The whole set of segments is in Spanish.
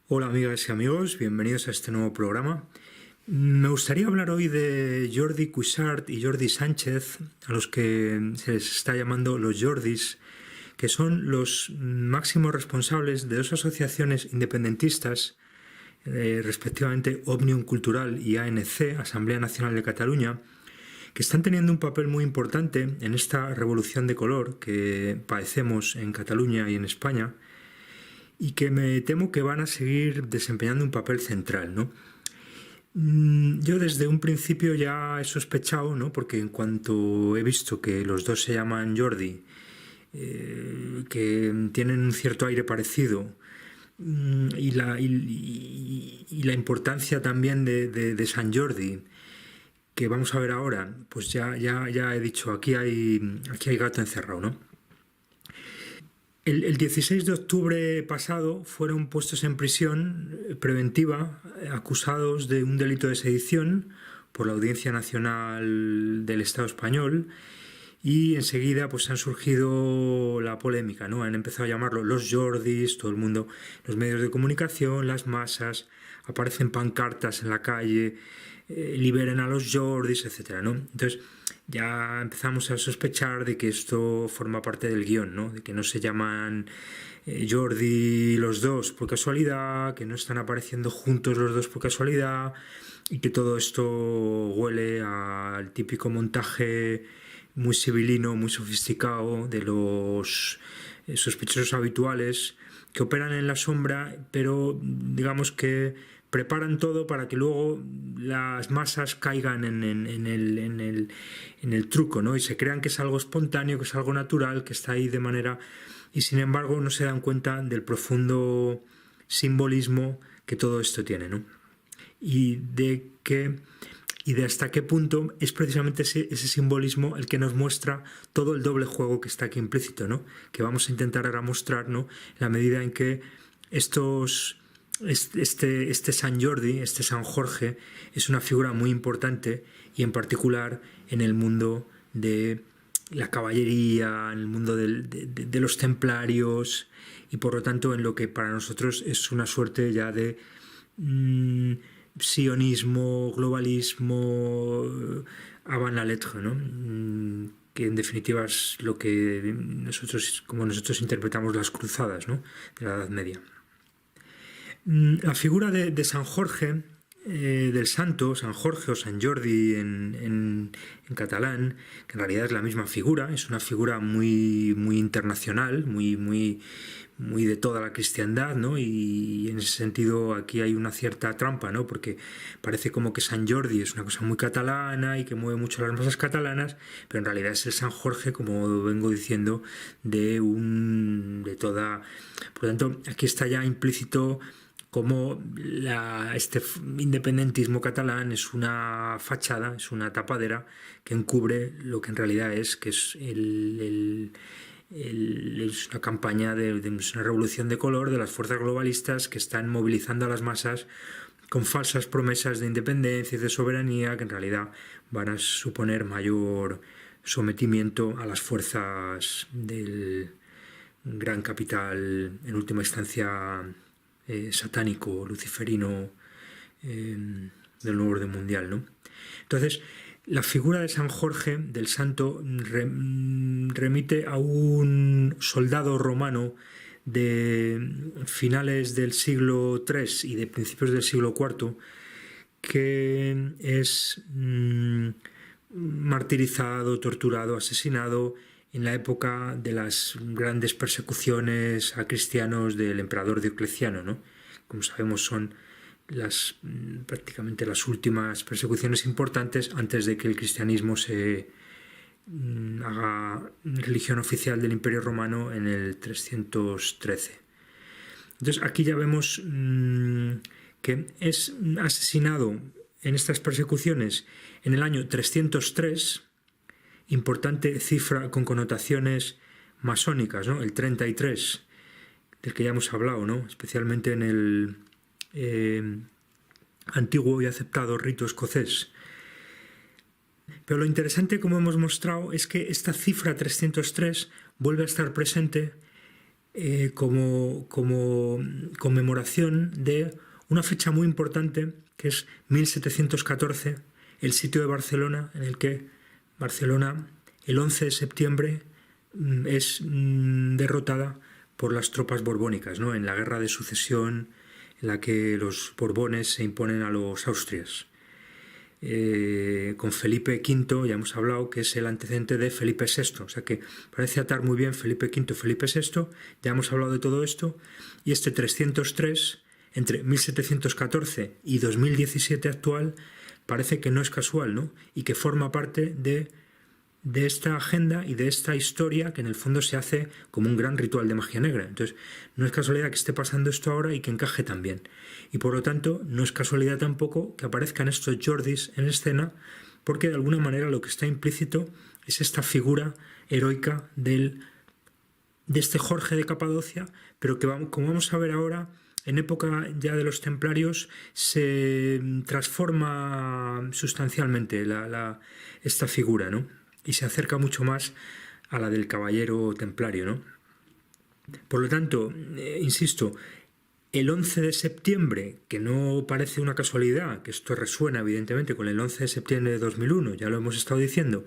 Hola amigas y amigos, bienvenidos a este nuevo programa. Me gustaría hablar hoy de Jordi Cuixart y Jordi Sánchez, a los que se les está llamando los Jordis, que son los máximos responsables de dos asociaciones independentistas, respectivamente Òmnium Cultural y ANC, Asamblea Nacional de Cataluña, que están teniendo un papel muy importante en esta revolución de color que padecemos en Cataluña y en España, y que me temo que van a seguir desempeñando un papel central, ¿no? Yo desde un principio ya he sospechado, ¿no? Porque en cuanto he visto que los dos se llaman Jordi, que tienen un cierto aire parecido, y la importancia también de San Jordi, que vamos a ver ahora, pues ya he dicho, aquí hay gato encerrado, ¿no? El 16 de octubre pasado fueron puestos en prisión preventiva acusados de un delito de sedición por la Audiencia Nacional del Estado Español, y enseguida pues han surgido la polémica, ¿no? Han empezado a llamarlo los Jordis, todo el mundo, los medios de comunicación, las masas, aparecen pancartas en la calle, liberen a los Jordis, etcétera, ¿no? Entonces ya empezamos a sospechar de que esto forma parte del guión, ¿no? De que no se llaman Jordi los dos por casualidad, que no están apareciendo juntos los dos por casualidad, y que todo esto huele al típico montaje muy civilino, muy sofisticado de los sospechosos habituales que operan en la sombra, pero digamos que preparan todo para que luego las masas caigan en el truco, ¿no? Y se crean que es algo espontáneo, que es algo natural, que está ahí de manera... Y sin embargo no se dan cuenta del profundo simbolismo que todo esto tiene, ¿no? Y de hasta qué punto es precisamente ese simbolismo el que nos muestra todo el doble juego que está aquí implícito, ¿no? Que vamos a intentar ahora mostrar, ¿no? En la medida en que este San Jordi, este San Jorge, es una figura muy importante, y en particular en el mundo de la caballería, en el mundo de los templarios, y por lo tanto en lo que para nosotros es una suerte ya de sionismo, globalismo, avant la lettre, ¿no? Que en definitiva es lo que como nosotros interpretamos las cruzadas, ¿no? De la Edad Media. La figura de San Jorge, del santo, San Jorge o San Jordi en catalán, que en realidad es la misma figura, es una figura muy, muy internacional, muy de toda la cristiandad, ¿no? Y en ese sentido aquí hay una cierta trampa, ¿no? Porque parece como que San Jordi es una cosa muy catalana y que mueve mucho las masas catalanas, pero en realidad es el San Jorge, como vengo diciendo, de toda... Por lo tanto, aquí está ya implícito como este independentismo catalán es una fachada, es una tapadera que encubre lo que en realidad que es es una campaña de una revolución de color de las fuerzas globalistas que están movilizando a las masas con falsas promesas de independencia y de soberanía, que en realidad van a suponer mayor sometimiento a las fuerzas del gran capital, en última instancia satánico, luciferino, del nuevo orden mundial, ¿no? Entonces, la figura de San Jorge, del santo, remite a un soldado romano de finales del siglo III y de principios del siglo IV, que es martirizado, torturado, asesinado en la época de las grandes persecuciones a cristianos del emperador Diocleciano, ¿no? Como sabemos, son prácticamente las últimas persecuciones importantes antes de que el cristianismo se haga religión oficial del Imperio Romano en el 313. Entonces aquí ya vemos que es asesinado en estas persecuciones en el año 303, importante cifra con connotaciones masónicas, ¿no? El 33, del que ya hemos hablado, ¿no? Especialmente en el antiguo y aceptado rito escocés. Pero lo interesante, como hemos mostrado, es que esta cifra 303 vuelve a estar presente como conmemoración de una fecha muy importante, que es 1714, el sitio de Barcelona, en el que Barcelona, el 11 de septiembre, es derrotada por las tropas borbónicas, ¿no? En la guerra de sucesión en la que los Borbones se imponen a los Austrias. Con Felipe V, ya hemos hablado, que es el antecedente de Felipe VI, o sea que parece atar muy bien Felipe V, Felipe VI, ya hemos hablado de todo esto, y este 303, entre 1714 y 2017 actual, parece que no es casual, ¿no? Y que forma parte de esta agenda y de esta historia que en el fondo se hace como un gran ritual de magia negra. Entonces, no es casualidad que esté pasando esto ahora y que encaje también. Y por lo tanto, no es casualidad tampoco que aparezcan estos Jordis en escena, porque de alguna manera lo que está implícito es esta figura heroica de este Jorge de Capadocia, pero que, como vamos a ver ahora, en época ya de los templarios se transforma sustancialmente esta figura, ¿no? Y se acerca mucho más a la del caballero templario, ¿no? Por lo tanto, insisto, el 11 de septiembre, que no parece una casualidad, que esto resuena evidentemente con el 11 de septiembre de 2001, ya lo hemos estado diciendo,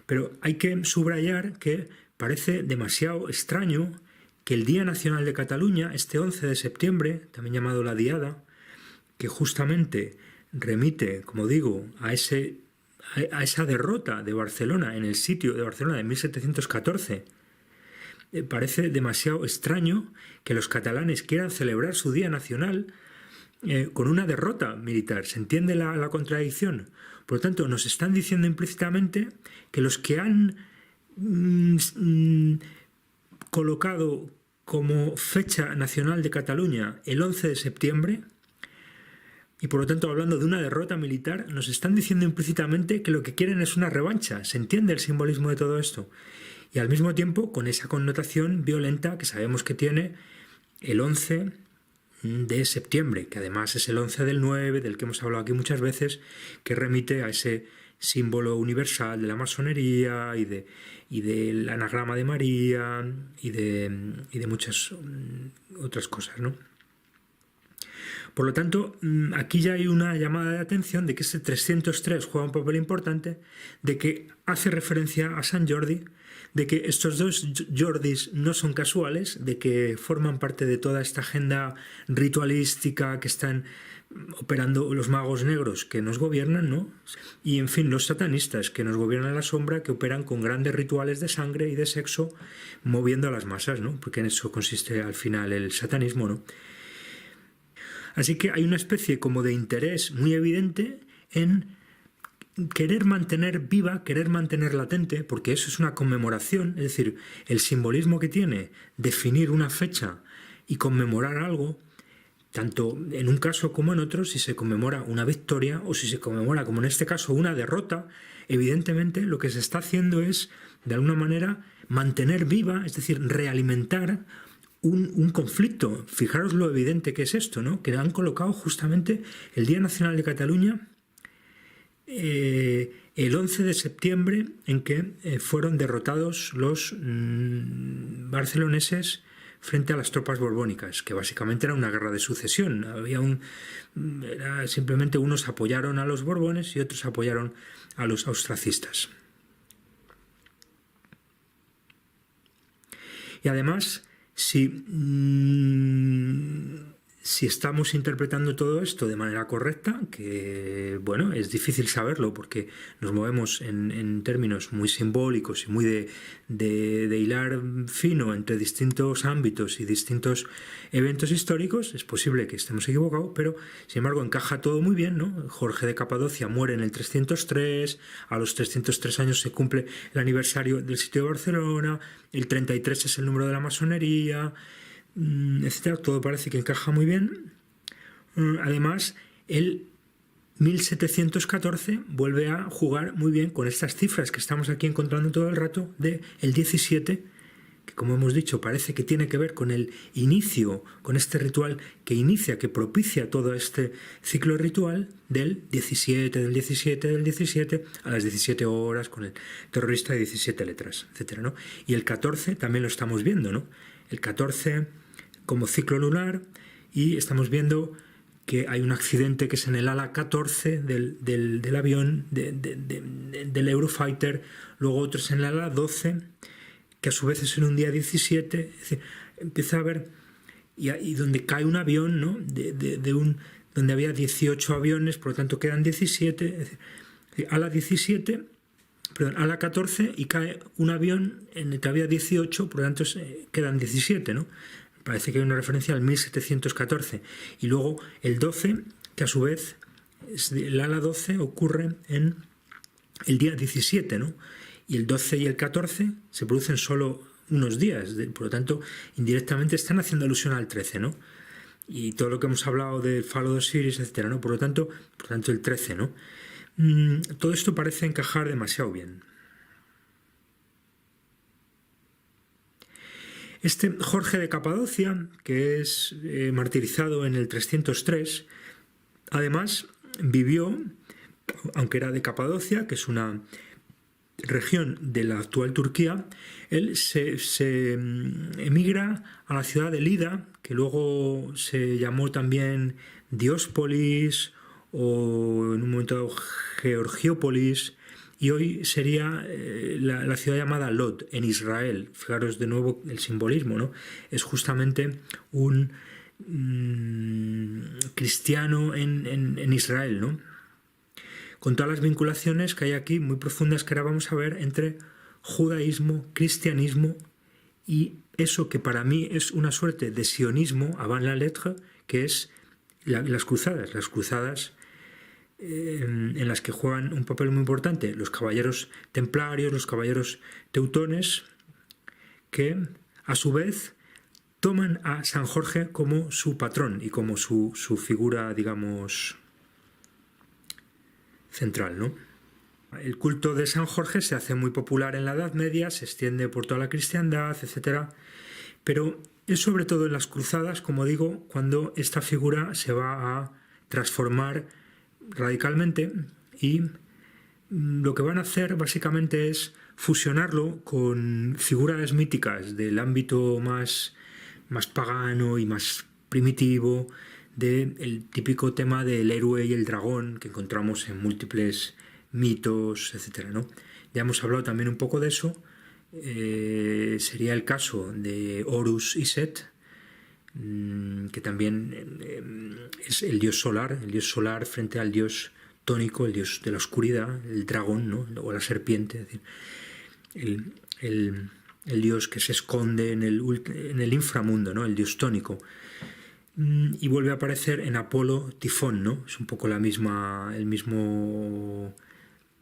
pero hay que subrayar que parece demasiado extraño que el Día Nacional de Cataluña, este 11 de septiembre, también llamado la Diada, que justamente remite, como digo, a esa derrota de Barcelona en el sitio de Barcelona de 1714, parece demasiado extraño que los catalanes quieran celebrar su Día Nacional con una derrota militar. ¿Se entiende la contradicción? Por lo tanto, nos están diciendo implícitamente que los que han colocado como fecha nacional de Cataluña el 11 de septiembre, y por lo tanto hablando de una derrota militar, nos están diciendo implícitamente que lo que quieren es una revancha. ¿Se entiende el simbolismo de todo esto? Y al mismo tiempo con esa connotación violenta que sabemos que tiene el 11 de septiembre, que además es el 11 del 9, del que hemos hablado aquí muchas veces, que remite a ese símbolo universal de la masonería y del anagrama de María y de muchas otras cosas, ¿no? Por lo tanto, aquí ya hay una llamada de atención de que este 303 juega un papel importante, de que hace referencia a San Jordi, de que estos dos Jordis no son casuales, de que forman parte de toda esta agenda ritualística que están operando los magos negros que nos gobiernan, ¿no? Y en fin, los satanistas que nos gobiernan a la sombra, que operan con grandes rituales de sangre y de sexo, moviendo a las masas, ¿no? Porque en eso consiste al final el satanismo, ¿no? Así que hay una especie como de interés muy evidente en querer mantener viva, querer mantener latente, porque eso es una conmemoración, es decir, el simbolismo que tiene definir una fecha y conmemorar algo, tanto en un caso como en otro, si se conmemora una victoria o si se conmemora, como en este caso, una derrota, evidentemente lo que se está haciendo es, de alguna manera, mantener viva, es decir, realimentar un conflicto. Fijaros lo evidente que es esto, ¿no? Que han colocado justamente el Día Nacional de Cataluña el 11 de septiembre, en que fueron derrotados los barceloneses frente a las tropas borbónicas, que básicamente era una guerra de sucesión. Simplemente unos apoyaron a los borbones y otros apoyaron a los austracistas. Y además, si estamos interpretando todo esto de manera correcta, que bueno, es difícil saberlo porque nos movemos en términos muy simbólicos y muy de hilar fino entre distintos ámbitos y distintos eventos históricos, es posible que estemos equivocados, pero sin embargo encaja todo muy bien, ¿no? Jorge de Capadocia muere en el 303, a los 303 años se cumple el aniversario del sitio de Barcelona, el 33 es el número de la masonería, etcétera. Todo parece que encaja muy bien. Además, el 1714 vuelve a jugar muy bien con estas cifras que estamos aquí encontrando todo el rato de el 17 que como hemos dicho parece que tiene que ver con el inicio, con este ritual que inicia, que propicia todo este ciclo ritual del 17 a las 17 horas con el terrorista de 17 letras, etcétera, ¿no? Y el 14 también lo estamos viendo, ¿no? El 14 como ciclo lunar, y estamos viendo que hay un accidente que es en el ala 14 del avión, del Eurofighter, luego otros en el ala 12, que a su vez es en un día 17, es decir, empieza a haber, y donde cae un avión, ¿no? Donde había 18 aviones, por lo tanto quedan 17, es decir, ala 17, perdón, ala 14, y cae un avión en el que había 18, por lo tanto quedan 17, ¿no? Parece que hay una referencia al 1714. Y luego el 12, que a su vez, el ala 12 ocurre en el día 17, ¿no? Y el 12 y el 14 se producen solo unos días. Por lo tanto, indirectamente están haciendo alusión al 13, ¿no? Y todo lo que hemos hablado del falo de Osiris, etcétera, ¿no? Por lo tanto, el 13, ¿no? Todo esto parece encajar demasiado bien. Este Jorge de Capadocia, que es martirizado en el 303, además vivió, aunque era de Capadocia, que es una región de la actual Turquía, él se emigra a la ciudad de Lida, que luego se llamó también Diospolis o en un momento dado Georgiópolis, y hoy sería la ciudad llamada Lod, en Israel. Fijaros de nuevo el simbolismo, ¿no? Es justamente un cristiano en Israel, ¿no? Con todas las vinculaciones que hay aquí, muy profundas, que ahora vamos a ver, entre judaísmo, cristianismo y eso que para mí es una suerte de sionismo, avant la lettre, que es las cruzadas en las que juegan un papel muy importante los caballeros templarios, los caballeros teutones, que a su vez toman a San Jorge como su patrón y como su figura, digamos, central, ¿no? El culto de San Jorge se hace muy popular en la Edad Media, se extiende por toda la cristiandad, etc. Pero es sobre todo en las cruzadas, como digo, cuando esta figura se va a transformar radicalmente, y lo que van a hacer básicamente es fusionarlo con figuras míticas del ámbito más pagano y más primitivo, del típico tema del héroe y el dragón que encontramos en múltiples mitos, etcétera, ¿no? Ya hemos hablado también un poco de eso. Sería el caso de Horus y Set, que también es el dios solar frente al dios tónico, el dios de la oscuridad, el dragón, ¿no? O la serpiente, es decir, el dios que se esconde en el inframundo, ¿no? El dios tónico. Y vuelve a aparecer en Apolo Tifón, ¿no? Es un poco el mismo.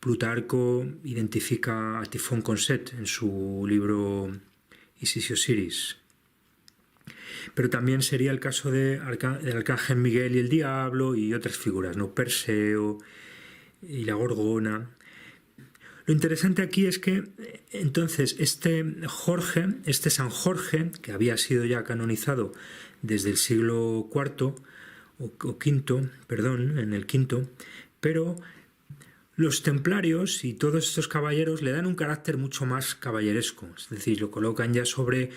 Plutarco identifica a Tifón con Set en su libro Isis y Osiris. Pero también sería el caso del arcángel Miguel y el diablo y otras figuras, ¿no? Perseo y la Gorgona. Lo interesante aquí es que entonces este San Jorge, que había sido ya canonizado desde el siglo IV o V, perdón, en el V, pero los templarios y todos estos caballeros le dan un carácter mucho más caballeresco, es decir, lo colocan ya sobre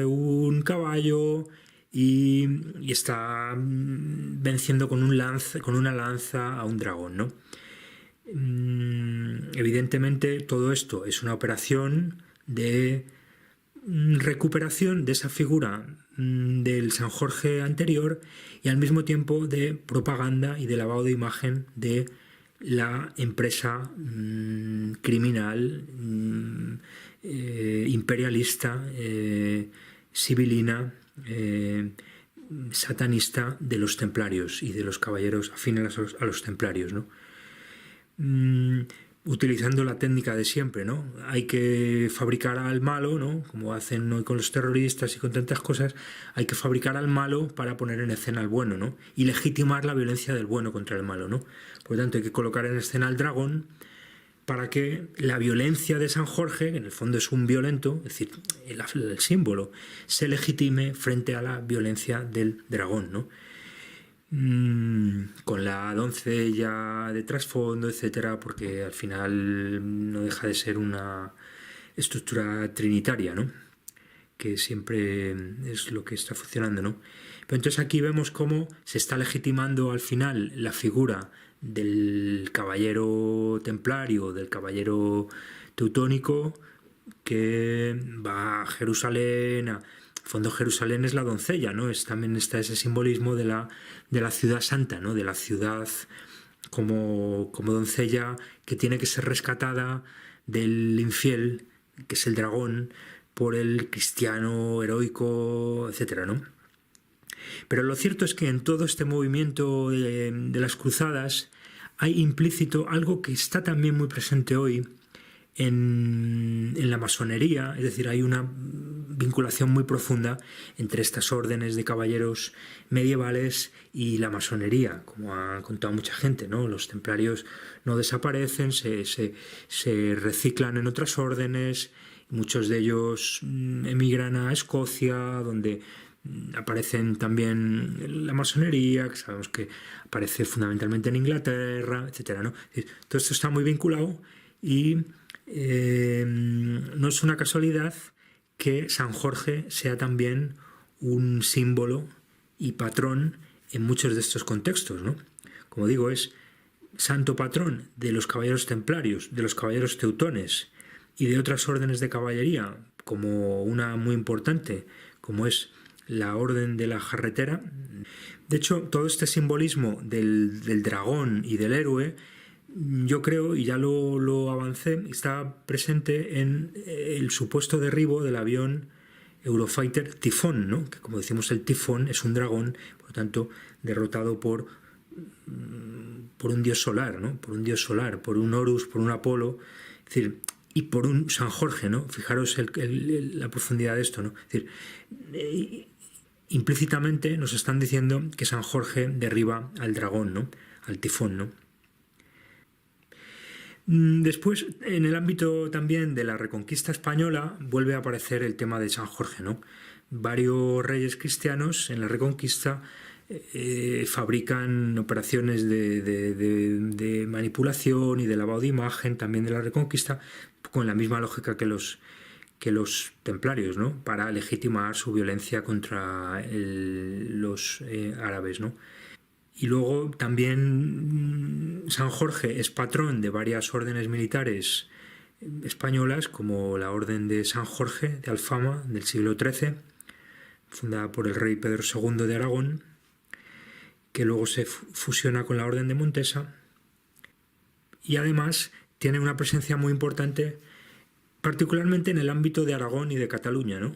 un caballo y está venciendo con una lanza a un dragón, ¿no? Evidentemente todo esto es una operación de recuperación de esa figura del San Jorge anterior y al mismo tiempo de propaganda y de lavado de imagen de la empresa criminal, imperialista, sibilina, satanista de los templarios y de los caballeros afines a los templarios, ¿no? Utilizando la técnica de siempre, ¿no? Hay que fabricar al malo, ¿no? Como hacen hoy con los terroristas y con tantas cosas, hay que fabricar al malo para poner en escena al bueno, ¿no? Y legitimar la violencia del bueno contra el malo, ¿no? Por lo tanto, hay que colocar en escena al dragón para que la violencia de San Jorge, que en el fondo es un violento, es decir, el símbolo, se legitime frente a la violencia del dragón, ¿no? Con la doncella de trasfondo, etcétera, porque al final no deja de ser una estructura trinitaria, ¿no? Que siempre es lo que está funcionando, ¿no? Pero entonces aquí vemos cómo se está legitimando al final la figura del caballero templario, del caballero teutónico, que va a Jerusalén. En el fondo Jerusalén es la doncella, ¿no? También está ese simbolismo de la ciudad santa, ¿no? De la ciudad como doncella que tiene que ser rescatada del infiel, que es el dragón, por el cristiano heroico, etcétera, ¿no? Pero lo cierto es que en todo este movimiento de las cruzadas hay implícito algo que está también muy presente hoy en la masonería, es decir, hay una vinculación muy profunda entre estas órdenes de caballeros medievales y la masonería, como ha contado mucha gente, ¿no? Los templarios no desaparecen, se reciclan en otras órdenes, muchos de ellos emigran a Escocia, donde aparecen también la masonería, que sabemos que aparece fundamentalmente en Inglaterra, etcétera, ¿no? Todo esto está muy vinculado y no es una casualidad que San Jorge sea también un símbolo y patrón en muchos de estos contextos, ¿no? Como digo, es santo patrón de los caballeros templarios, de los caballeros teutones y de otras órdenes de caballería, como una muy importante, como es la orden de la jarretera. De hecho, todo este simbolismo del dragón y del héroe, yo creo, y ya lo avancé, está presente en el supuesto derribo del avión Eurofighter Tifón, ¿no? Que como decimos, el tifón es un dragón, por lo tanto, derrotado por un dios solar, ¿no? Por un dios solar, por un Horus, por un Apolo, es decir, y por un San Jorge, ¿no? Fijaros la profundidad de esto, ¿no? Es decir, implícitamente nos están diciendo que San Jorge derriba al dragón, ¿no? Al tifón, ¿no? Después, en el ámbito también de la Reconquista española, vuelve a aparecer el tema de San Jorge, ¿no? Varios reyes cristianos en la Reconquista fabrican operaciones de manipulación y de lavado de imagen también de la Reconquista, con la misma lógica que los templarios, ¿no? Para legitimar su violencia contra los árabes, ¿no? Y luego también San Jorge es patrón de varias órdenes militares españolas, como la Orden de San Jorge de Alfama del siglo XIII, fundada por el rey Pedro II de Aragón, que luego se fusiona con la Orden de Montesa, y además tiene una presencia muy importante, particularmente en el ámbito de Aragón y de Cataluña, ¿no?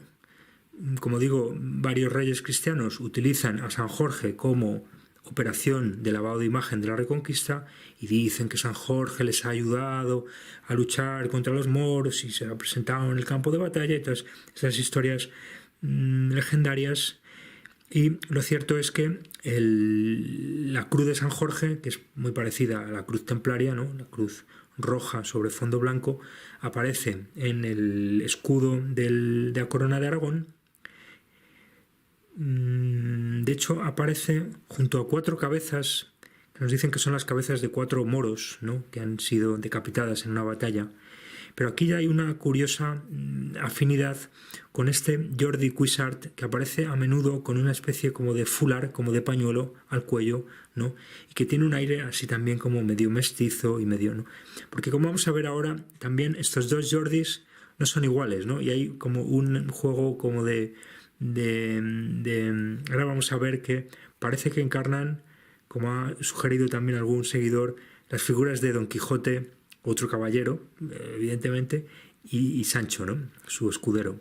Como digo, varios reyes cristianos utilizan a San Jorge como operación de lavado de imagen de la Reconquista y dicen que San Jorge les ha ayudado a luchar contra los moros y se ha presentado en el campo de batalla y todas esas historias legendarias. Y lo cierto es que la cruz de San Jorge, que es muy parecida a la cruz templaria, ¿no? La cruz roja sobre fondo blanco, aparece en el escudo de la corona de Aragón. De hecho, aparece junto a 4 cabezas, que nos dicen que son las cabezas de 4 moros, ¿no? Que han sido decapitadas en una batalla. Pero aquí ya hay una curiosa afinidad con este Jordi Cuixart, que aparece a menudo con una especie como de fular, como de pañuelo al cuello, ¿no? Y que tiene un aire así también como medio mestizo y medio, ¿no? Porque como vamos a ver ahora, también estos dos Jordis no son iguales, ¿no? Y hay como un juego como ahora vamos a ver que parece que encarnan, como ha sugerido también algún seguidor, las figuras de Don Quijote, otro caballero, evidentemente, y Sancho, ¿no? Su escudero.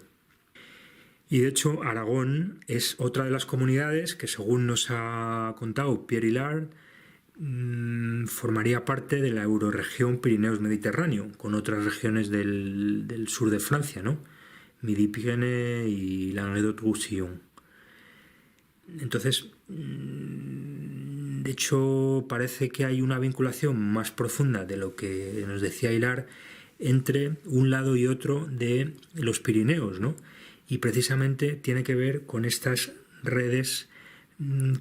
Y de hecho, Aragón es otra de las comunidades que, según nos ha contado Pierre Hillard, formaría parte de la eurorregión Pirineos-Mediterráneo, con otras regiones del sur de Francia, ¿no? Midi-Pyrénées y Languedoc-Roussillon. Entonces, De hecho, parece que hay una vinculación más profunda de lo que nos decía Hilar entre un lado y otro de los Pirineos, ¿no? Y precisamente tiene que ver con estas redes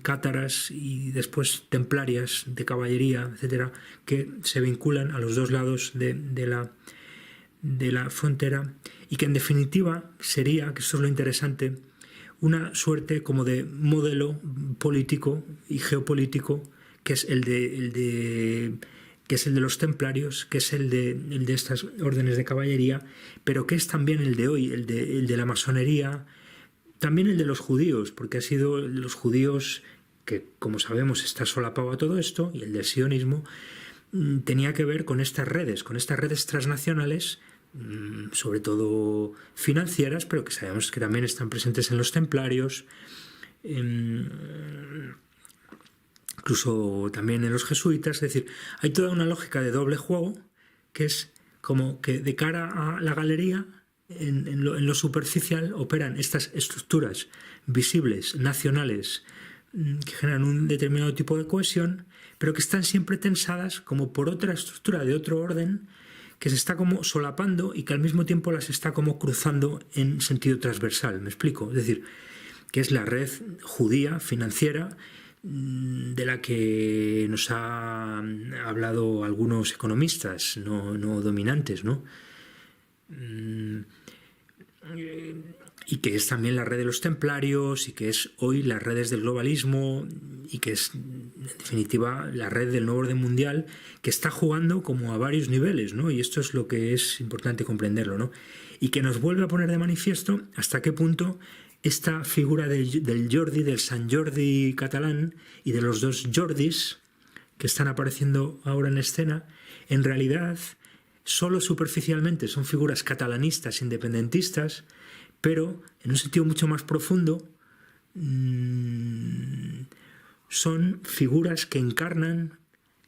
cátaras y después templarias de caballería, etcétera, que se vinculan a los dos lados de la frontera y que en definitiva sería, que esto es lo interesante, una suerte como de modelo político y geopolítico que es el de los templarios, que es el de estas órdenes de caballería, pero que es también el de hoy, el de la masonería, también el de los judíos, porque ha sido los judíos que, como sabemos, está solapado a todo esto, y el del sionismo tenía que ver con estas redes transnacionales, sobre todo financieras, pero que sabemos que también están presentes en los templarios, incluso también en los jesuitas. Es decir, hay toda una lógica de doble juego que es como que de cara a la galería, en lo superficial, operan estas estructuras visibles, nacionales, que generan un determinado tipo de cohesión, pero que están siempre tensadas como por otra estructura de otro orden que se está como solapando y que al mismo tiempo las está como cruzando en sentido transversal. ¿Me explico? Es decir, que es la red judía financiera de la que nos han hablado algunos economistas no dominantes, ¿no? Y que es también la red de los templarios y que es hoy las redes del globalismo y que es en definitiva la red del nuevo orden mundial, que está jugando como a varios niveles, ¿no? Y esto es lo que es importante comprenderlo, ¿no? Y que nos vuelve a poner de manifiesto hasta qué punto esta figura del Jordi, del Sant Jordi catalán y de los dos Jordis que están apareciendo ahora en escena, en realidad solo superficialmente son figuras catalanistas, independentistas, pero en un sentido mucho más profundo son figuras que encarnan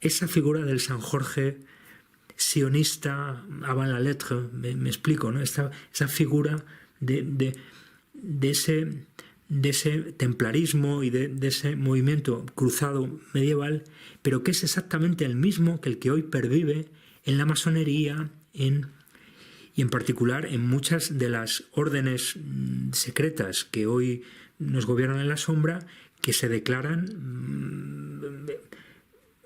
esa figura del San Jorge sionista avant la lettre, me explico, ¿no? Esa figura de ese templarismo y de ese movimiento cruzado medieval, pero que es exactamente el mismo que el que hoy pervive en la masonería y en particular en muchas de las órdenes secretas que hoy nos gobiernan en la sombra, que se declaran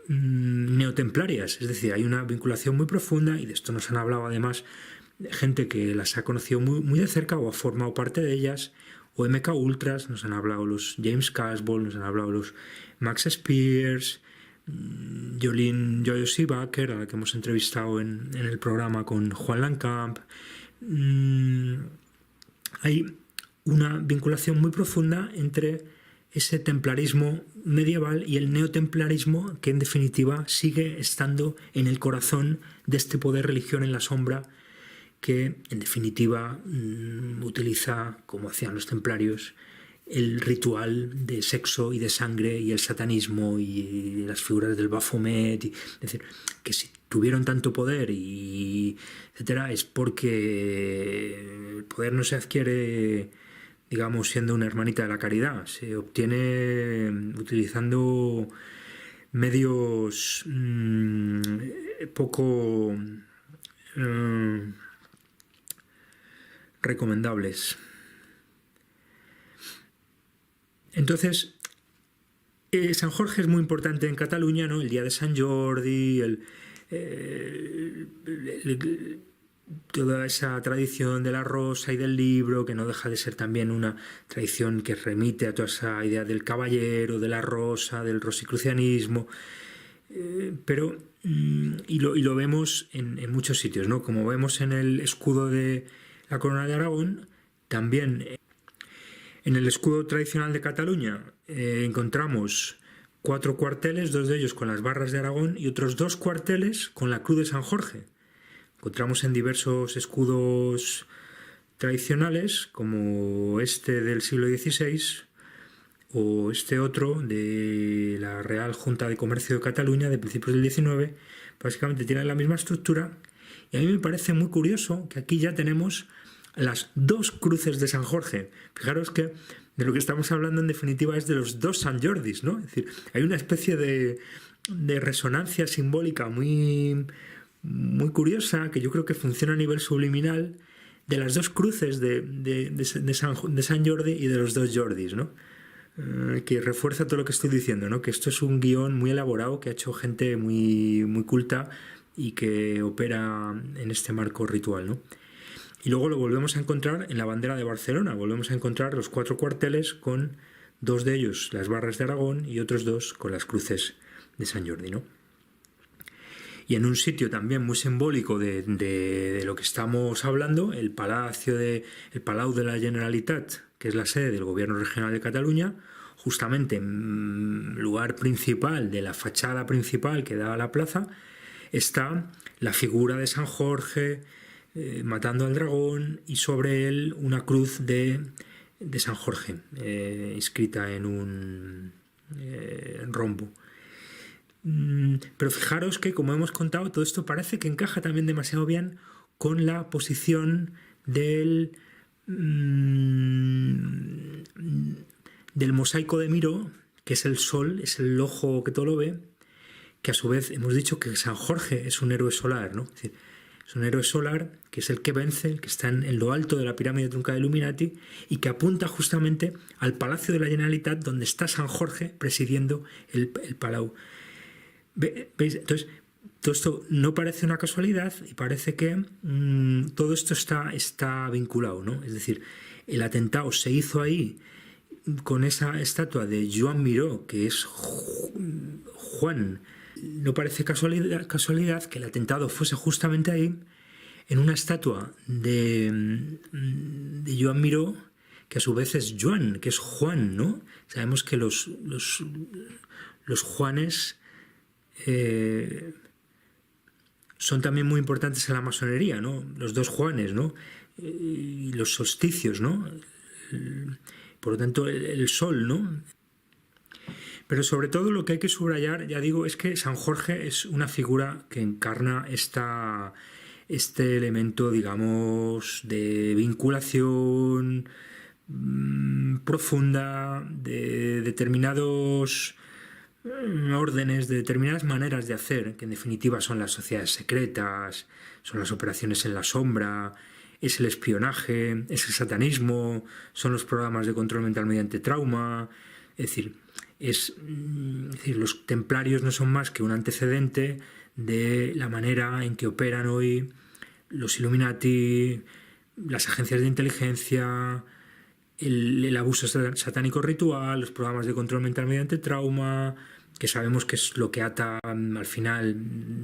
neotemplarias. Es decir, hay una vinculación muy profunda, y de esto nos han hablado además gente que las ha conocido muy de cerca o ha formado parte de ellas, o MK Ultras, nos han hablado los James Casbolt, nos han hablado los Max Spears, Jolene Joyce Baker, a la que hemos entrevistado en el programa con Juan Lancamp. Hay una vinculación muy profunda entre ese templarismo medieval y el neotemplarismo, que en definitiva sigue estando en el corazón de este poder religión en la sombra, que en definitiva utiliza, como hacían los templarios, el ritual de sexo y de sangre y el satanismo y las figuras del Baphomet. Es decir, que si tuvieron tanto poder y etcétera, es porque el poder no se adquiere, digamos, siendo una hermanita de la caridad, se obtiene utilizando medios poco recomendables. Entonces, San Jorge es muy importante en Cataluña, ¿no? El día de Sant Jordi, toda esa tradición de la rosa y del libro, que no deja de ser también una tradición que remite a toda esa idea del caballero, de la rosa, del rosicrucianismo, pero y lo vemos en muchos sitios, ¿no? Como vemos en el escudo de la corona de Aragón, también en el escudo tradicional de Cataluña encontramos 4 cuarteles, 2 de ellos con las barras de Aragón y otros 2 cuarteles con la cruz de San Jorge. Encontramos en diversos escudos tradicionales, como este del siglo XVI o este otro de la Real Junta de Comercio de Cataluña de principios del XIX. Básicamente tienen la misma estructura, y a mí me parece muy curioso que aquí ya tenemos las dos cruces de San Jorge. Fijaros que de lo que estamos hablando en definitiva es de los dos San Jordis, ¿no? Es decir, hay una especie de resonancia simbólica muy curiosa que yo creo que funciona a nivel subliminal de las dos cruces de San Jordi y de los dos Jordis, ¿no? Que refuerza todo lo que estoy diciendo, ¿no? Que esto es un guión muy elaborado que ha hecho gente muy culta y que opera en este marco ritual, ¿no? Y luego lo volvemos a encontrar en la bandera de Barcelona, volvemos a encontrar los 4 cuarteles con 2 de ellos las barras de Aragón y otros 2 con las cruces de Sant Jordi, ¿no? Y en un sitio también muy simbólico de lo que estamos hablando, el Palau de la Generalitat, que es la sede del Gobierno Regional de Cataluña, justamente en lugar principal de la fachada principal que da a la plaza, está la figura de San Jorge matando al dragón y sobre él una cruz de San Jorge inscrita en un rombo. Pero fijaros que, como hemos contado, todo esto parece que encaja también demasiado bien con la posición del mosaico de Miró, que es el sol, es el ojo que todo lo ve, que a su vez hemos dicho que San Jorge es un héroe solar, ¿no? Es decir, es un héroe solar que es el que vence, el que está en lo alto de la pirámide trunca de Illuminati y que apunta justamente al Palacio de la Generalitat, donde está San Jorge presidiendo el Palau. ¿Veis? Entonces, todo esto no parece una casualidad y parece que todo esto está vinculado, ¿no? Es decir, el atentado se hizo ahí con esa estatua de Joan Miró, que es Juan. No parece casualidad que el atentado fuese justamente ahí, en una estatua de Joan Miró, que a su vez es Joan, que es Juan, ¿no? Sabemos que los Juanes son también muy importantes en la masonería, ¿no? Los 2 Juanes, ¿no? Y los solsticios, ¿no? Por lo tanto, el sol, ¿no? Pero sobre todo lo que hay que subrayar, ya digo, es que San Jorge es una figura que encarna este elemento, digamos, de vinculación profunda de determinados órdenes, de determinadas maneras de hacer, que en definitiva son las sociedades secretas, son las operaciones en la sombra, es el espionaje, es el satanismo, son los programas de control mental mediante trauma. Es decir, los templarios no son más que un antecedente de la manera en que operan hoy los Illuminati, las agencias de inteligencia, el abuso satánico ritual, los programas de control mental mediante trauma, que sabemos que es lo que ata al final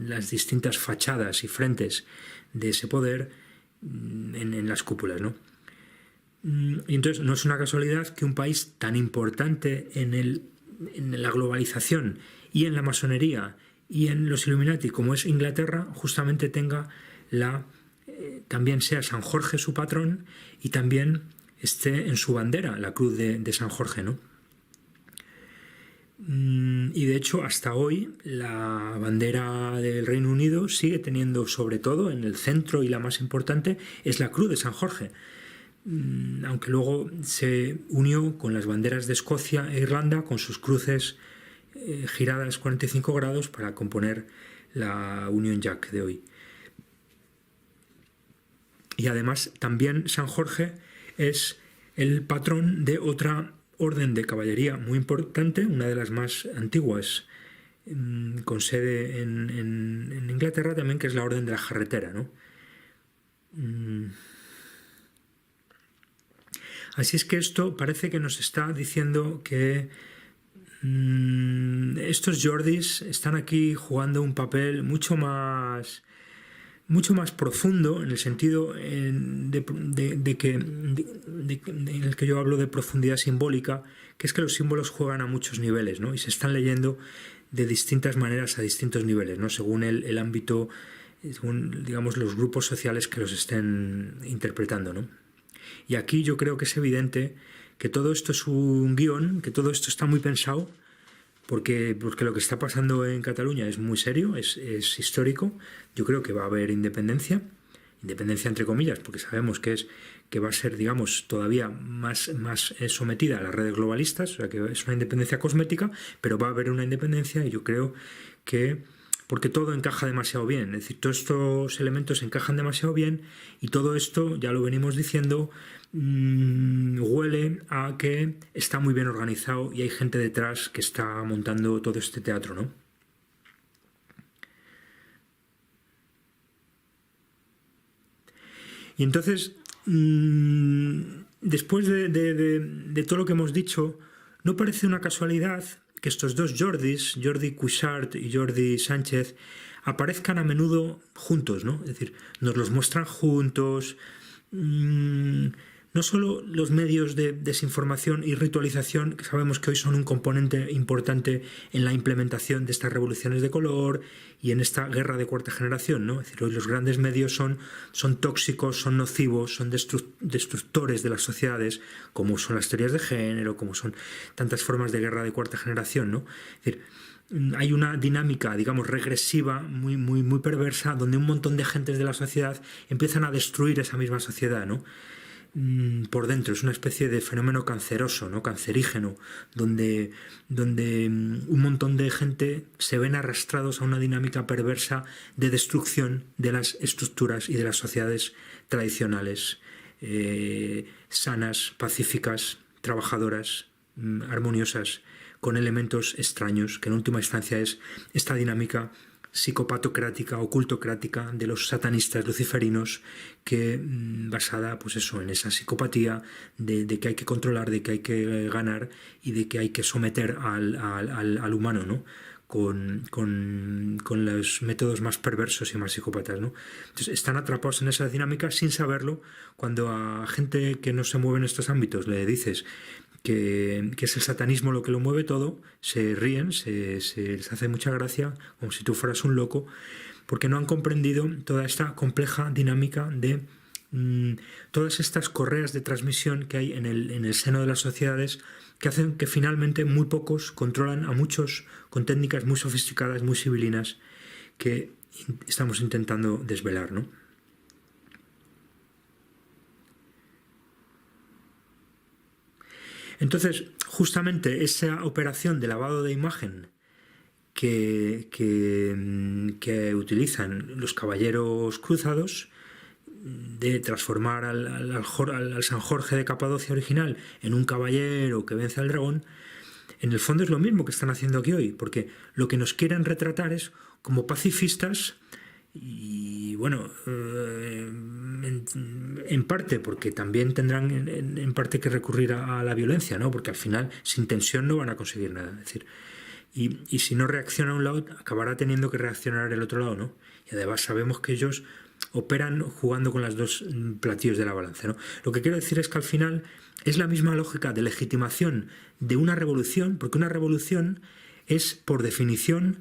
las distintas fachadas y frentes de ese poder en las cúpulas, ¿no? Y entonces no es una casualidad que un país tan importante en la globalización y en la masonería y en los Illuminati como es Inglaterra justamente tenga también sea San Jorge su patrón y también esté en su bandera la cruz de San Jorge, ¿no? Y de hecho hasta hoy la bandera del Reino Unido sigue teniendo, sobre todo en el centro y la más importante, es la cruz de San Jorge, aunque luego se unió con las banderas de Escocia e Irlanda con sus cruces giradas 45 grados para componer la Union Jack de hoy. Y además también San Jorge es el patrón de otra orden de caballería muy importante, una de las más antiguas, con sede en Inglaterra también, que es la Orden de la Jarretera, ¿no? Así es que esto parece que nos está diciendo que estos Jordis están aquí jugando un papel mucho más profundo, en el sentido en el que yo hablo de profundidad simbólica, que es que los símbolos juegan a muchos niveles, ¿no? Y se están leyendo de distintas maneras a distintos niveles, ¿no? Según el ámbito, según, digamos, los grupos sociales que los estén interpretando, ¿no? Y aquí yo creo que es evidente que todo esto es un guión, que todo esto está muy pensado, porque lo que está pasando en Cataluña es muy serio, es histórico. Yo creo que va a haber independencia, independencia entre comillas, porque sabemos que va a ser, digamos, todavía más sometida a las redes globalistas, o sea que es una independencia cosmética, pero va a haber una independencia, y yo creo que porque todo encaja demasiado bien, es decir, todos estos elementos encajan demasiado bien, y todo esto, ya lo venimos diciendo, huele a que está muy bien organizado y hay gente detrás que está montando todo este teatro, ¿no? Y entonces, después de todo lo que hemos dicho, no parece una casualidad que estos dos Jordis, Jordi Cuixart y Jordi Sánchez, aparezcan a menudo juntos, ¿no? Es decir, nos los muestran juntos. No solo los medios de desinformación y ritualización, que sabemos que hoy son un componente importante en la implementación de estas revoluciones de color y en esta guerra de cuarta generación, ¿no? Es decir, hoy los grandes medios son tóxicos, son nocivos, son destructores de las sociedades, como son las teorías de género, como son tantas formas de guerra de cuarta generación, ¿no? Es decir, hay una dinámica, digamos, regresiva, muy perversa, donde un montón de agentes de la sociedad empiezan a destruir esa misma sociedad, ¿no? Por dentro, es una especie de fenómeno canceroso, ¿no? Cancerígeno, donde un montón de gente se ven arrastrados a una dinámica perversa de destrucción de las estructuras y de las sociedades tradicionales, sanas, pacíficas, trabajadoras, armoniosas, con elementos extraños, que en última instancia es esta dinámica psicopatocrática, ocultocrática de los satanistas luciferinos, que basada pues eso, en esa psicopatía de que hay que controlar, de que hay que ganar y de que hay que someter al humano, ¿no? Con los métodos más perversos y más psicópatas, ¿no? Entonces están atrapados en esa dinámica sin saberlo. Cuando a gente que no se mueve en estos ámbitos le dices que es el satanismo lo que lo mueve todo, se ríen, se les hace mucha gracia, como si tú fueras un loco, porque no han comprendido toda esta compleja dinámica de todas estas correas de transmisión que hay en el seno de las sociedades, que hacen que finalmente muy pocos controlan a muchos con técnicas muy sofisticadas, muy civilinas, que estamos intentando desvelar, ¿no? Entonces, justamente esa operación de lavado de imagen que utilizan los caballeros cruzados, de transformar al San Jorge de Capadocia original en un caballero que vence al dragón, en el fondo es lo mismo que están haciendo aquí hoy, porque lo que nos quieren retratar es como pacifistas. Y bueno, en parte porque también tendrán en parte que recurrir a la violencia, ¿no? Porque al final sin tensión no van a conseguir nada. Es decir, y si no reacciona un lado, acabará teniendo que reaccionar el otro lado, ¿no? Y además sabemos que ellos operan jugando con las dos platillos de la balanza, ¿no? Lo que quiero decir es que al final es la misma lógica de legitimación de una revolución, porque una revolución es, por definición,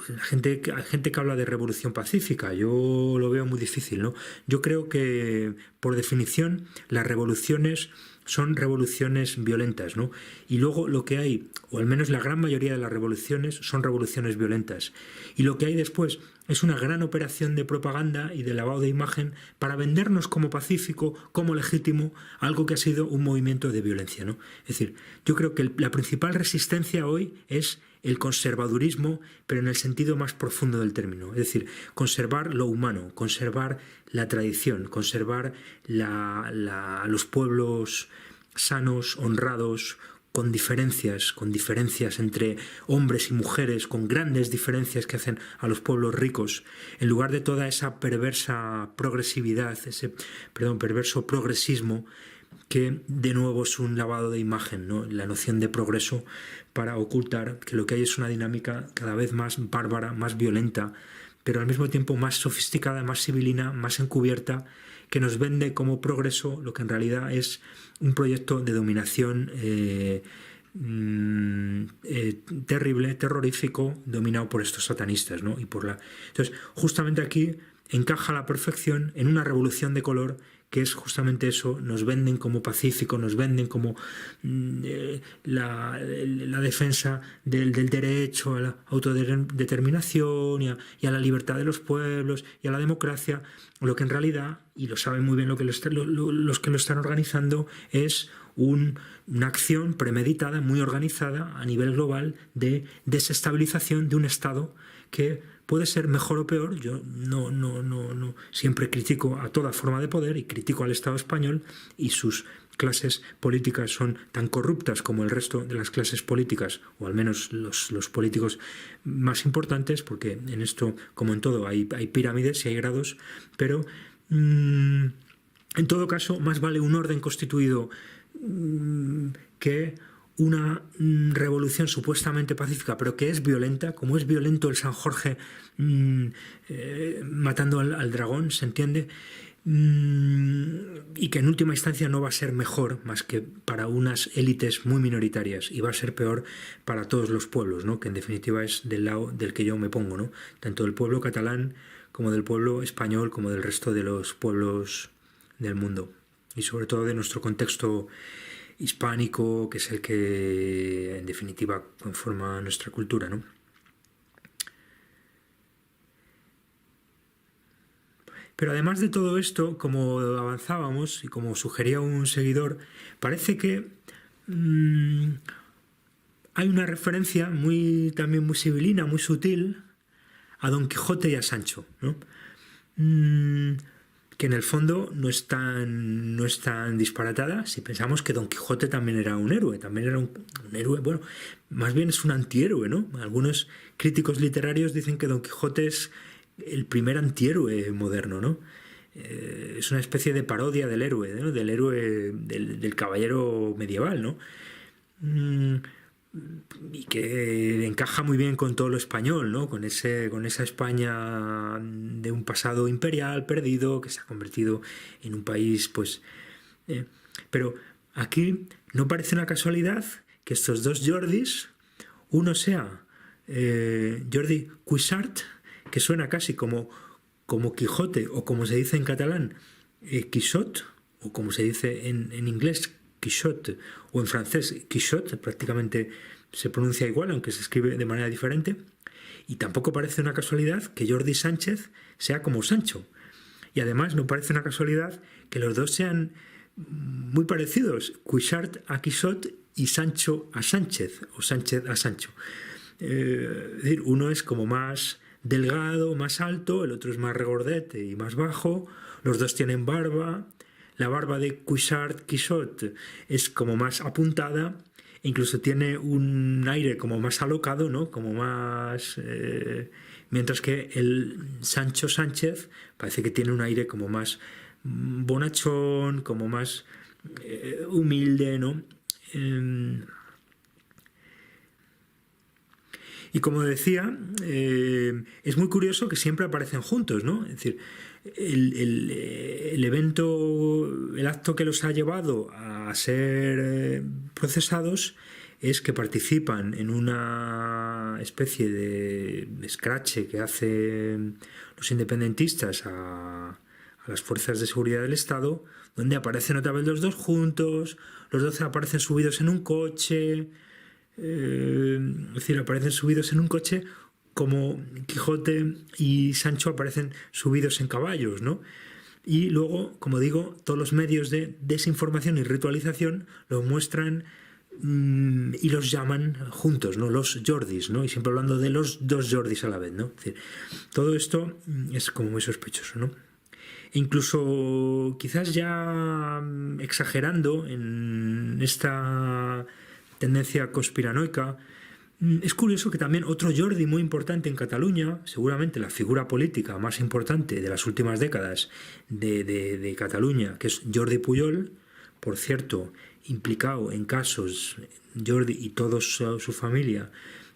hay gente que habla de revolución pacífica, yo lo veo muy difícil, ¿no? Yo creo que, por definición, las revoluciones son revoluciones violentas, ¿no? Y luego lo que hay, o al menos la gran mayoría de las revoluciones, son revoluciones violentas. Y lo que hay después es una gran operación de propaganda y de lavado de imagen para vendernos como pacífico, como legítimo, algo que ha sido un movimiento de violencia, ¿no? Es decir, yo creo que la principal resistencia hoy es el conservadurismo, pero en el sentido más profundo del término. Es decir, conservar lo humano, conservar la tradición, conservar a los pueblos sanos, honrados, con diferencias entre hombres y mujeres, con grandes diferencias que hacen a los pueblos ricos, en lugar de toda esa perversa progresividad, perverso progresismo, que de nuevo es un lavado de imagen, ¿no? La noción de progreso, para ocultar que lo que hay es una dinámica cada vez más bárbara, más violenta, pero al mismo tiempo más sofisticada, más civilina, más encubierta, que nos vende como progreso lo que en realidad es un proyecto de dominación terrible, terrorífico, dominado por estos satanistas, ¿no? Entonces, justamente aquí encaja a la perfección en una revolución de color que es justamente eso, nos venden como pacífico, nos venden como la defensa del derecho a la autodeterminación y a la libertad de los pueblos y a la democracia, lo que en realidad, y lo saben muy bien los que lo están organizando, es una acción premeditada, muy organizada a nivel global de desestabilización de un Estado que puede ser mejor o peor. Yo no siempre critico a toda forma de poder y critico al Estado español, y sus clases políticas son tan corruptas como el resto de las clases políticas, o al menos los políticos más importantes, porque en esto, como en todo, hay pirámides y hay grados, pero en todo caso, más vale un orden constituido que una revolución supuestamente pacífica, pero que es violenta, como es violento el San Jorge matando al dragón, ¿se entiende? Y que en última instancia no va a ser mejor más que para unas élites muy minoritarias, y va a ser peor para todos los pueblos, ¿no? Que en definitiva es del lado del que yo me pongo, ¿no? Tanto del pueblo catalán como del pueblo español, como del resto de los pueblos del mundo, y sobre todo de nuestro contexto hispánico, que es el que en definitiva conforma nuestra cultura, ¿no? Pero además de todo esto, como avanzábamos y como sugería un seguidor, parece que hay una referencia también muy sibilina, muy sutil, a Don Quijote y a Sancho, ¿no? Que en el fondo no es tan disparatada si pensamos que Don Quijote también era un héroe, bueno, más bien es un antihéroe, ¿no? Algunos críticos literarios dicen que Don Quijote es el primer antihéroe moderno, ¿no? Es una especie de parodia del héroe, ¿no? Del héroe, del caballero medieval, ¿no? Y que encaja muy bien con todo lo español, ¿no? Con esa España de un pasado imperial perdido, que se ha convertido en un país, pues... pero aquí no parece una casualidad que estos dos Jordis, uno sea Jordi Cuixart, que suena casi como Quijote, o como se dice en catalán, Quixot, o como se dice en inglés, Quixote, o en francés Quixote, prácticamente se pronuncia igual, aunque se escribe de manera diferente. Y tampoco parece una casualidad que Jordi Sánchez sea como Sancho. Y además no parece una casualidad que los dos sean muy parecidos, Cuixart a Quixote y Sancho a Sánchez, o Sánchez a Sancho. Es decir, uno es como más delgado, más alto, el otro es más regordete y más bajo, los dos tienen barba. La barba de Cuixart Quixote es como más apuntada, e incluso tiene un aire como más alocado, ¿no? Como más... mientras que el Sancho Sánchez parece que tiene un aire como más bonachón, como más humilde, ¿no? Y como decía, es muy curioso que siempre aparecen juntos, ¿no? Es decir, el evento, el acto que los ha llevado a ser procesados es que participan en una especie de escrache que hacen los independentistas a las fuerzas de seguridad del Estado, donde aparecen otra vez los dos juntos, los dos aparecen subidos en un coche, es decir, aparecen subidos en un coche como Quijote y Sancho aparecen subidos en caballos, ¿no? Y luego, como digo, todos los medios de desinformación y ritualización los muestran y los llaman juntos, ¿no? Los Jordis, ¿no? Y siempre hablando de los dos Jordis a la vez, ¿no? Es decir, todo esto es como muy sospechoso, ¿no? E incluso quizás ya exagerando en esta tendencia conspiranoica, es curioso que también otro Jordi muy importante en Cataluña, seguramente la figura política más importante de las últimas décadas de Cataluña, que es Jordi Pujol, por cierto, implicado en casos, Jordi y toda su familia,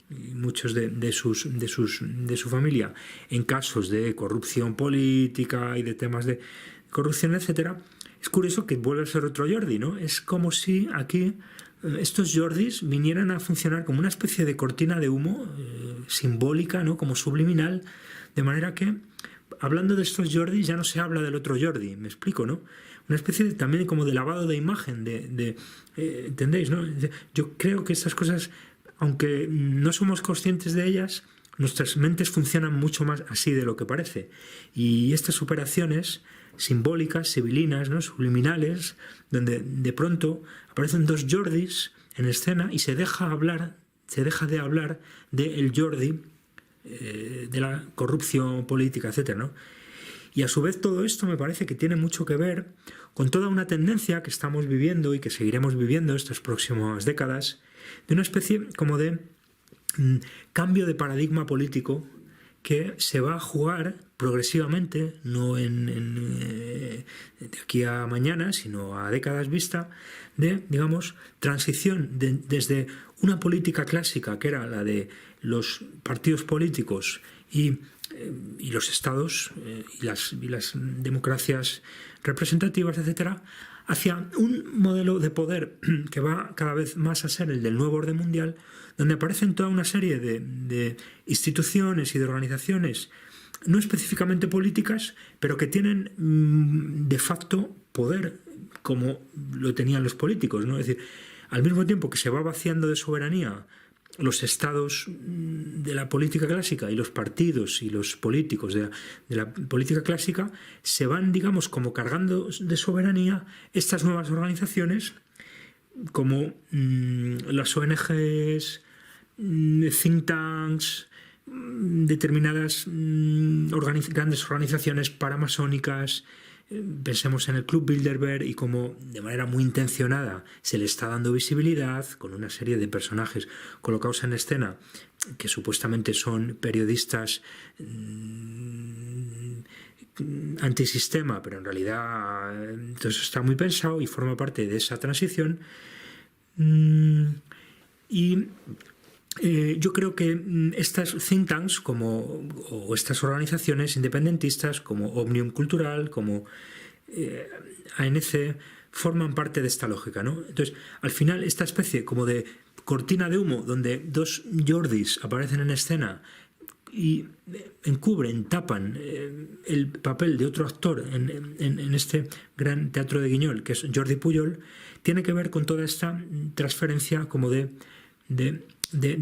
y muchos de su familia, en casos de corrupción política y de temas de corrupción, etcétera. Es curioso que vuelva a ser otro Jordi, ¿no? Es como si aquí estos Jordis vinieran a funcionar como una especie de cortina de humo simbólica, ¿no? Como subliminal, de manera que hablando de estos Jordis ya no se habla del otro Jordi, me explico, ¿no? Una especie también como de lavado de imagen, ¿entendéis, no? Yo creo que estas cosas, aunque no somos conscientes de ellas, nuestras mentes funcionan mucho más así de lo que parece. Y estas operaciones simbólicas, sibilinas, ¿no? Subliminales, donde de pronto aparecen dos Jordis en escena y se deja de hablar del Jordi, de la corrupción política, etcétera, ¿no? Y a su vez todo esto me parece que tiene mucho que ver con toda una tendencia que estamos viviendo y que seguiremos viviendo estas próximas décadas, de una especie como de cambio de paradigma político que se va a jugar progresivamente, no de aquí a mañana, sino a décadas vista, de, digamos, transición desde una política clásica, que era la de los partidos políticos y los estados y las democracias representativas, etcétera, hacia un modelo de poder que va cada vez más a ser el del nuevo orden mundial, donde aparecen toda una serie de instituciones y de organizaciones no específicamente políticas, pero que tienen de facto poder como lo tenían los políticos, ¿no? Es decir, al mismo tiempo que se va vaciando de soberanía los estados de la política clásica y los partidos y los políticos de la política clásica, se van, digamos, como cargando de soberanía estas nuevas organizaciones como las ONGs, think tanks, determinadas grandes organizaciones paramasónicas. Pensemos en el Club Bilderberg y cómo de manera muy intencionada se le está dando visibilidad con una serie de personajes colocados en escena que supuestamente son periodistas antisistema, pero en realidad todo eso está muy pensado y forma parte de esa transición. Yo creo que estas think tanks o estas organizaciones independentistas como Òmnium Cultural, como ANC, forman parte de esta lógica, ¿no? Entonces, al final, esta especie como de cortina de humo donde dos Jordis aparecen en escena y encubren, tapan el papel de otro actor en este gran teatro de Guiñol, que es Jordi Pujol, tiene que ver con toda esta transferencia como de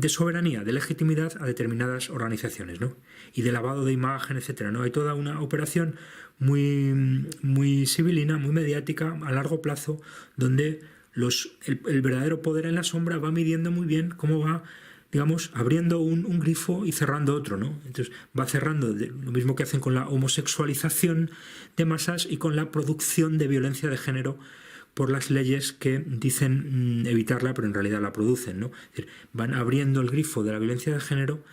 soberanía, de legitimidad a determinadas organizaciones, ¿no? Y de lavado de imagen, etcétera, ¿no? Hay toda una operación muy sibilina, muy mediática, a largo plazo, donde el verdadero poder en la sombra va midiendo muy bien cómo va, digamos, abriendo un grifo y cerrando otro, ¿no? Entonces va cerrando lo mismo que hacen con la homosexualización de masas y con la producción de violencia de género por las leyes que dicen evitarla, pero en realidad la producen, ¿no? Es decir, van abriendo el grifo de la violencia de género,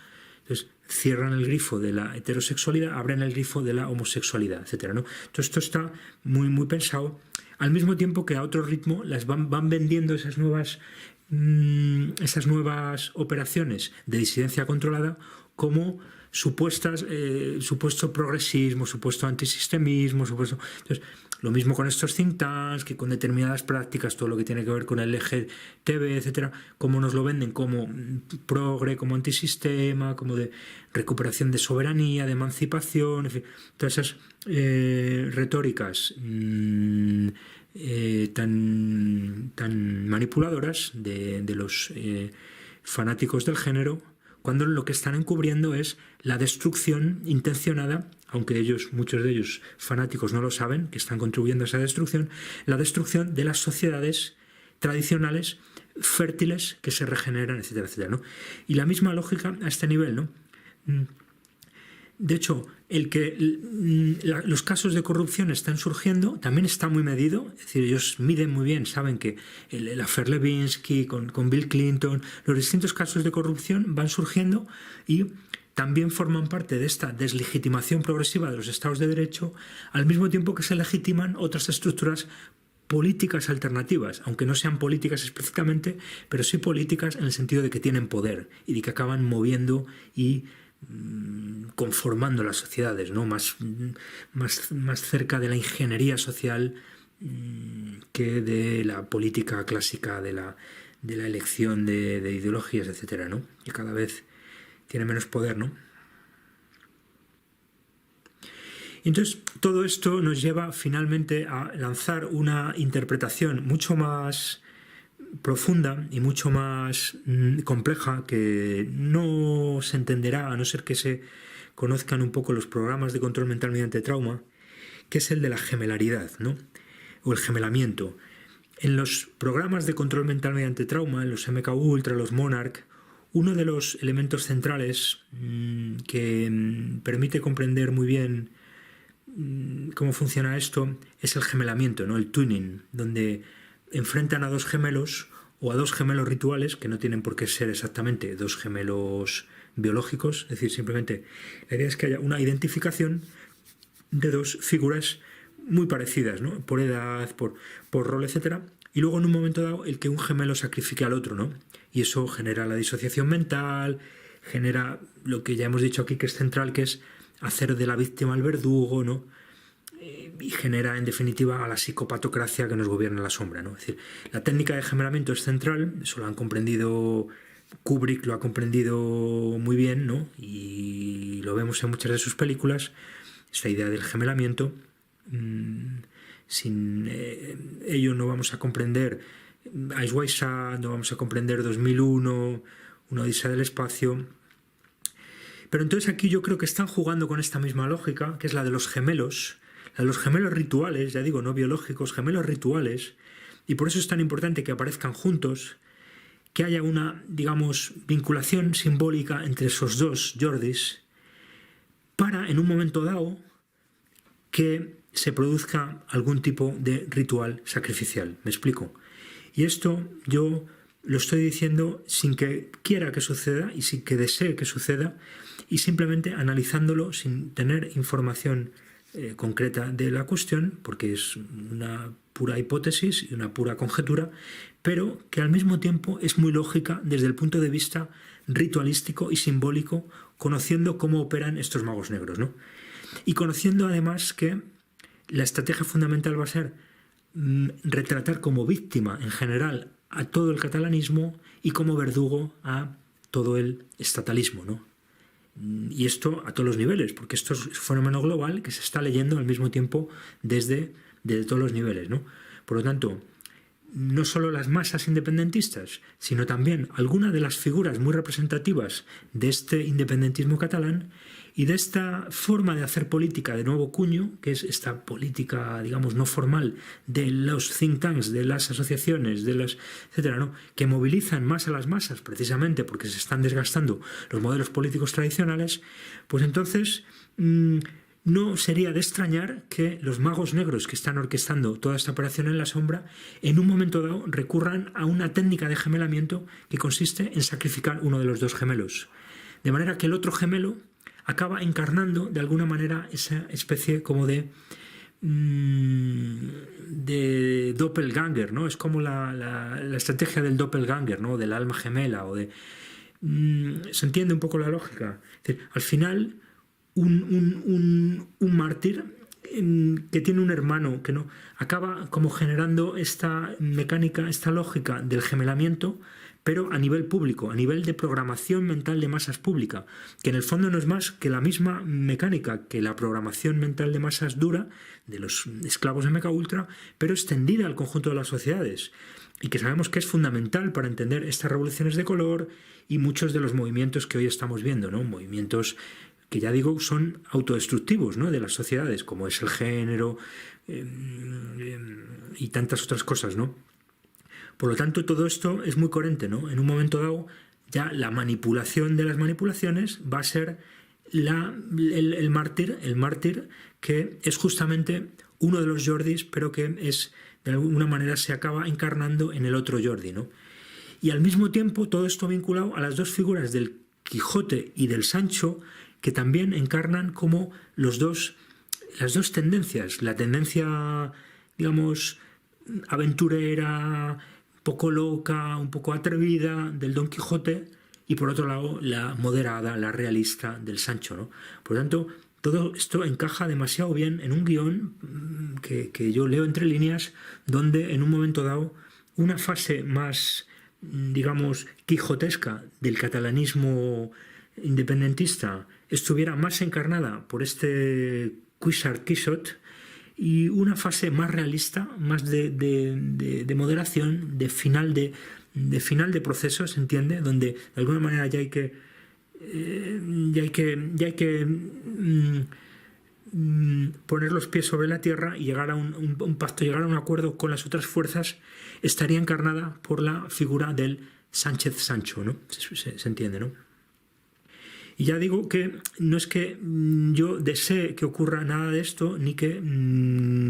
entonces cierran el grifo de la heterosexualidad, abren el grifo de la homosexualidad, etcétera, ¿no? Entonces esto está muy pensado, al mismo tiempo que a otro ritmo las van vendiendo esas nuevas operaciones de disidencia controlada como supuesto progresismo, supuesto antisistemismo, Entonces, lo mismo con estos think tanks, que con determinadas prácticas, todo lo que tiene que ver con el LGTB, etcétera, como nos lo venden como progre, como antisistema, como de recuperación de soberanía, de emancipación, en fin, todas esas retóricas tan manipuladoras de los fanáticos del género, cuando lo que están encubriendo es la destrucción intencionada, aunque muchos de ellos fanáticos no lo saben, que están contribuyendo a esa destrucción, la destrucción de las sociedades tradicionales fértiles que se regeneran, etcétera, etcétera, ¿no? Y la misma lógica a este nivel, ¿no? De hecho, los casos de corrupción están surgiendo, también está muy medido, es decir, ellos miden muy bien, saben que el affair Levinsky con Bill Clinton, los distintos casos de corrupción van surgiendo y también forman parte de esta deslegitimación progresiva de los estados de derecho, al mismo tiempo que se legitiman otras estructuras políticas alternativas, aunque no sean políticas específicamente, pero sí políticas en el sentido de que tienen poder y de que acaban moviendo y conformando las sociedades, ¿no? más cerca de la ingeniería social que de la política clásica, de la elección de ideologías, etcétera, ¿no? Que cada vez tiene menos poder, ¿no? Y entonces todo esto nos lleva finalmente a lanzar una interpretación mucho más profunda y mucho más compleja, que no se entenderá a no ser que se conozcan un poco los programas de control mental mediante trauma, que es el de la gemelaridad, ¿no? O el gemelamiento. En los programas de control mental mediante trauma, en los MK Ultra, los Monarch, uno de los elementos centrales que permite comprender muy bien cómo funciona esto es el gemelamiento, ¿no? El tuning, donde enfrentan a dos gemelos o a dos gemelos rituales, que no tienen por qué ser exactamente dos gemelos biológicos, es decir, simplemente la idea es que haya una identificación de dos figuras muy parecidas, ¿no? Por edad, por rol, etc. Y luego en un momento dado el que un gemelo sacrifique al otro, ¿no? Y eso genera la disociación mental, genera lo que ya hemos dicho aquí que es central, que es hacer de la víctima el verdugo, ¿no? Y genera en definitiva a la psicopatocracia que nos gobierna en la sombra, ¿no? Es decir, la técnica de gemelamiento es central, eso lo han comprendido, Kubrick lo ha comprendido muy bien, ¿no? Y lo vemos en muchas de sus películas, esta idea del gemelamiento. Sin ello no vamos a comprender Eyes Wide Shut, no vamos a comprender 2001, Una Odisea del Espacio. Pero entonces aquí yo creo que están jugando con esta misma lógica, que es la de los gemelos rituales, ya digo, no biológicos, gemelos rituales, y por eso es tan importante que aparezcan juntos, que haya una, digamos, vinculación simbólica entre esos dos Jordis, para, en un momento dado, que se produzca algún tipo de ritual sacrificial. ¿Me explico? Y esto yo lo estoy diciendo sin que quiera que suceda y sin que desee que suceda, y simplemente analizándolo sin tener información concreta de la cuestión, porque es una pura hipótesis y una pura conjetura, pero que al mismo tiempo es muy lógica desde el punto de vista ritualístico y simbólico, conociendo cómo operan estos magos negros, ¿no? Y conociendo además que la estrategia fundamental va a ser retratar como víctima en general a todo el catalanismo y como verdugo a todo el estatalismo, ¿no? Y esto a todos los niveles, porque esto es un fenómeno global que se está leyendo al mismo tiempo desde todos los niveles, ¿no? Por lo tanto, no solo las masas independentistas, sino también algunas de las figuras muy representativas de este independentismo catalán y de esta forma de hacer política de nuevo cuño, que es esta política, digamos, no formal de los think tanks, de las asociaciones, de las, etcétera, ¿no? Que movilizan más a las masas precisamente porque se están desgastando los modelos políticos tradicionales, pues entonces no sería de extrañar que los magos negros que están orquestando toda esta operación en la sombra, en un momento dado recurran a una técnica de gemelamiento que consiste en sacrificar uno de los dos gemelos. De manera que el otro gemelo acaba encarnando de alguna manera esa especie como de doppelganger, ¿no? Es como la estrategia del doppelganger, ¿no? Del alma gemela o de... ¿Se entiende un poco la lógica? Es decir, al final un mártir que tiene un hermano que no acaba como generando esta mecánica, esta lógica del gemelamiento, pero a nivel público, a nivel de programación mental de masas pública, que en el fondo no es más que la misma mecánica que la programación mental de masas dura de los esclavos de MK Ultra, pero extendida al conjunto de las sociedades, y que sabemos que es fundamental para entender estas revoluciones de color y muchos de los movimientos que hoy estamos viendo, ¿no? Movimientos que ya digo son autodestructivos, ¿no? De las sociedades, como es el género y tantas otras cosas, ¿no? Por lo tanto, todo esto es muy coherente, ¿no? En un momento dado, ya la manipulación de las manipulaciones va a ser el mártir que es justamente uno de los Jordis, pero que es, de alguna manera se acaba encarnando en el otro Jordi, ¿no? Y al mismo tiempo, todo esto vinculado a las dos figuras del Quijote y del Sancho, que también encarnan como las dos tendencias, la tendencia, digamos, aventurera, poco loca, un poco atrevida del Don Quijote, y por otro lado la moderada, la realista del Sancho, ¿no? Por lo tanto, todo esto encaja demasiado bien en un guión que yo leo entre líneas, donde en un momento dado una fase más, digamos, quijotesca del catalanismo independentista estuviera más encarnada por este Quixote, y una fase más realista, más de moderación, de final de proceso, ¿se entiende? Donde de alguna manera ya hay que poner los pies sobre la tierra y llegar a un pacto, llegar a un acuerdo con las otras fuerzas. Estaría encarnada por la figura del Sánchez Sancho, ¿no? Se entiende, ¿no? Y ya digo que no es que yo desee que ocurra nada de esto, ni que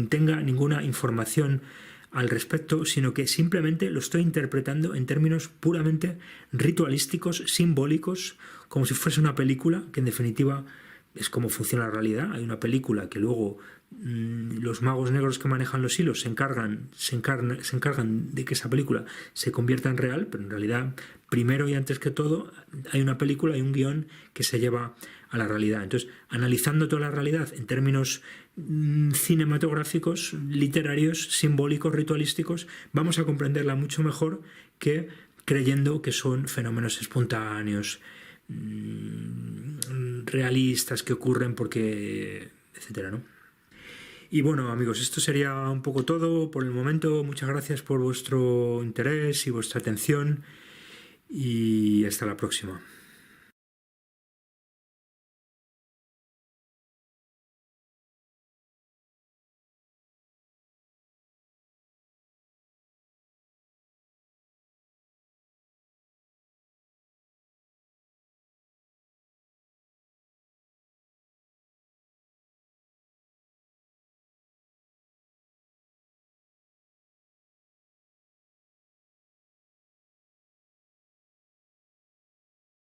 tenga ninguna información al respecto, sino que simplemente lo estoy interpretando en términos puramente ritualísticos, simbólicos, como si fuese una película, que en definitiva es como funciona la realidad. Hay una película que luego los magos negros que manejan los hilos se encargan de que esa película se convierta en real, pero en realidad, primero y antes que todo, hay una película, hay un guión que se lleva a la realidad. Entonces, analizando toda la realidad en términos cinematográficos, literarios, simbólicos, ritualísticos, vamos a comprenderla mucho mejor que creyendo que son fenómenos espontáneos, realistas, que ocurren porque, etcétera, ¿no? Y bueno, amigos, esto sería un poco todo por el momento. Muchas gracias por vuestro interés y vuestra atención, y hasta la próxima.